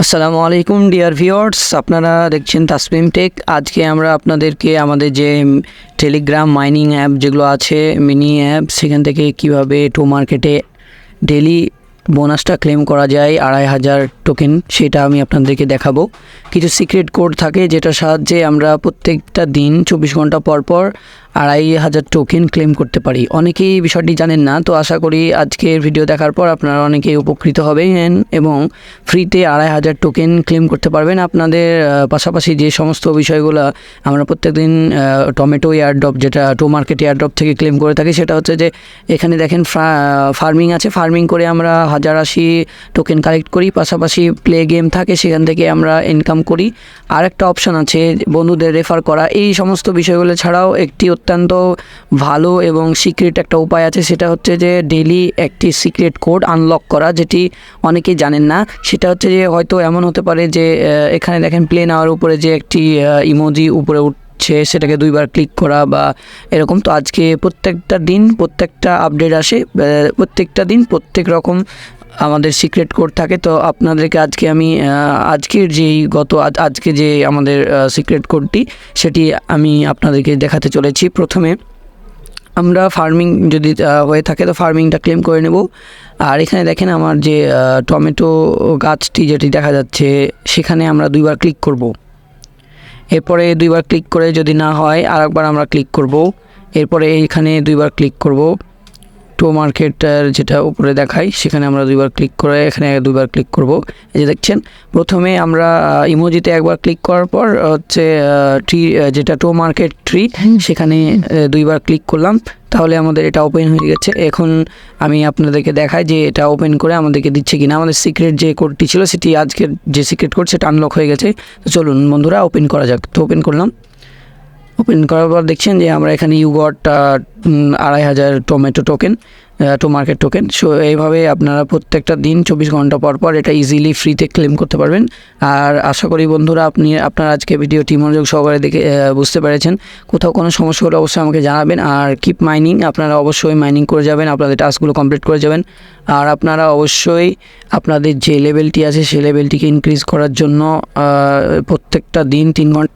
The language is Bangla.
আসসালামু আলাইকুম ডিয়ার ভিউয়ার্স, আপনারা দেখছেন তাসমিম টেক। আজকে আমরা আপনাদেরকে আমাদের যে টেলিগ্রাম মাইনিং অ্যাপ যেগুলো আছে, মিনি অ্যাপ, সেখান থেকে কিভাবে টো মার্কেটে ডেলি বোনাসটা ক্লেম করা যায় ২৫০০ টোকেন, সেটা আমি আপনাদেরকে দেখাবো। কিছু সিক্রেট কোড থাকে যেটার সাহায্যে আমরা প্রত্যেকটা দিন ২৪ ঘন্টা পর পর ২৫০০ টোকেন ক্লেম করতে পারি। অনেকেই বিষয়টি জানেন না, তো আশা করি আজকের ভিডিও দেখার পর আপনারা অনেকেই উপকৃত হবেন এবং ফ্রিতে ২৫০০ টোকেন ক্লেম করতে পারবেন। আপনাদের পাশাপাশি যে সমস্ত বিষয়গুলো আমরা প্রত্যেকদিন টমেটো এয়ারড্রপ, যেটা টো মার্কেট এয়ারড্রপ থেকে ক্লেম করে থাকি, সেটা হচ্ছে যে এখানে দেখেন ফার্মিং আছে। ফার্মিং করে আমরা ১০৮০ টোকেন কালেক্ট করি, পাশাপাশি প্লে গেম থাকে, সেখান থেকে আমরা ইনকাম করি। আর একটা অপশান আছে বন্ধুদের রেফার করা। এই সমস্ত বিষয়গুলো ছাড়াও একটি অত্যন্ত ভালো এবং সিক্রেট একটা উপায় আছে, সেটা হচ্ছে যে ডেইলি একটি সিক্রেট কোড আনলক করা, যেটি অনেকেই জানেন না। সেটা হচ্ছে যে হয়তো এমন হতে পারে যে এখানে দেখেন প্লে নাওয়ার উপরে যে একটি ইমোজি উপরে সেটাকে ২বার ক্লিক করা বা এরকম। তো আজকে প্রত্যেকটা দিন প্রত্যেকটা আপডেট আসে, প্রত্যেকটা দিন প্রত্যেক রকম আমাদের সিক্রেট কোড থাকে। তো আপনাদেরকে আজকে আমি আজকের আজকে যে আমাদের সিক্রেট কোডটি, সেটি আমি আপনাদেরকে দেখাতে চলেছি। প্রথমে আমরা ফার্মিং যদি হয়ে থাকে তো ফার্মিংটা ক্লেম করে নেব। আর এখানে দেখেন আমার যে টমেটো গাছটি যেটি দেখা যাচ্ছে, সেখানে আমরা ২বার ক্লিক করব। এরপরে ২বার ক্লিক করে যদি না হয় আরেকবার আমরা ক্লিক করব। এরপরে এইখানে ২বার ক্লিক করব। টো মার্কেটার যেটা উপরে দেখাই, সেখানে আমরা ২বার ক্লিক করে এখানে ২বার ক্লিক করব। এই যে দেখছেন, প্রথমে আমরা ইমোজিতে একবার ক্লিক করার পর হচ্ছে ট্রি, যেটা টো মার্কেট ট্রি, সেখানে ২বার ক্লিক করলাম, তাহলে আমাদের এটা ওপেন হয়ে গেছে। এখন আমি আপনাদেরকে দেখাই যে এটা ওপেন করে আমাদেরকে দিচ্ছে কিনা। আমাদের সিক্রেট যে কোডটি ছিল, সেটি আজকের যে সিক্রেট কোড, সেটা আনলক হয়ে গেছে। তো চলুন বন্ধুরা ওপেন করা যাক। তো ওপেন করলাম। ওপেন করার পর দেখছেন যে আমরা এখানে you got ২৫০০ tomato token, two market token. So এইভাবে আপনারা প্রত্যেকটা দিন ২৪ ঘন্টা পর পর এটা ইজিলি ফ্রিতে ক্লেম করতে পারবেন। আর আশা করি বন্ধুরা আপনারা আজকে ভিডিওটি মনোযোগ সহকারে দেখে বুঝতে পেরেছেন। কোথাও কোনো সমস্যা হলে অবশ্যই আমাকে জানাবেন। আর কিপ মাইনিং, আপনারা অবশ্যই মাইনিং করে যাবেন, আপনাদের টাস্কগুলো কমপ্লিট করে যাবেন। আর আপনারা অবশ্যই আপনাদের যে লেভেলটি আছে সেই লেভেলটিকে ইনক্রিজ করার জন্য প্রত্যেকটা দিন ৩ ঘন্টা